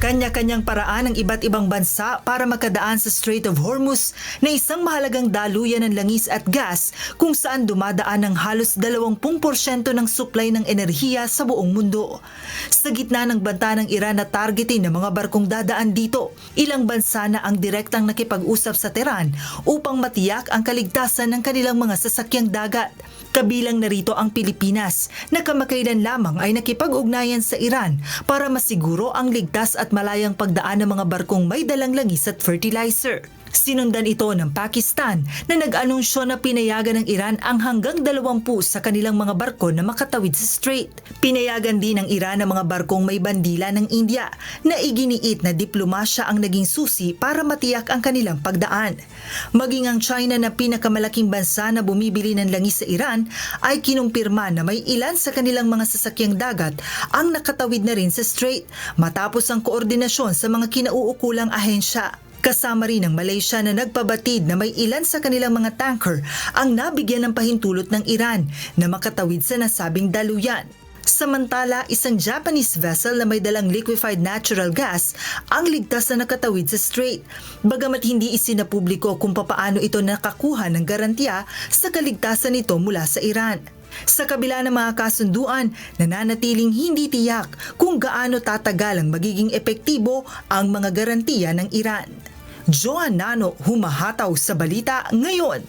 Kanya-kanyang paraan ng iba't ibang bansa para makadaan sa Strait of Hormuz na isang mahalagang daluyan ng langis at gas kung saan dumadaan ng halos 20% ng supply ng enerhiya sa buong mundo. Sa gitna ng banta ng Iran na targetin ng mga barkong dadaan dito, ilang bansa na ang direktang nakipag-usap sa Tehran upang matiyak ang kaligtasan ng kanilang mga sasakyang dagat. Kabilang narito ang Pilipinas na kamakailan lamang ay nakipag-ugnayan sa Iran para masiguro ang ligtas at malayang pagdaan ng mga barkong may dalang langis at fertilizer. Sinundan ito ng Pakistan na nag-anunsyo na pinayagan ng Iran ang hanggang 20 sa kanilang mga barko na makatawid sa strait. Pinayagan din ng Iran ang mga barkong may bandila ng India na iginiit na diplomasya ang naging susi para matiyak ang kanilang pagdaan. Maging ang China na pinakamalaking bansa na bumibili ng langis sa Iran ay kinumpirma na may ilan sa kanilang mga sasakyang dagat ang nakatawid na rin sa strait matapos ang koordinasyon sa mga kinauukulang ahensya. Kasama rin ang Malaysia na nagpabatid na may ilan sa kanilang mga tanker ang nabigyan ng pahintulot ng Iran na makatawid sa nasabing daluyan. Samantala, isang Japanese vessel na may dalang liquefied natural gas ang ligtas na nakatawid sa strait. Bagamat hindi isinapubliko kung papaano ito nakakuha ng garantiya sa kaligtasan nito mula sa Iran. Sa kabila ng mga kasunduan, nananatiling hindi tiyak kung gaano tatagal ang magiging epektibo ang mga garantiya ng Iran. Joan Nano, humahataw sa balita ngayon.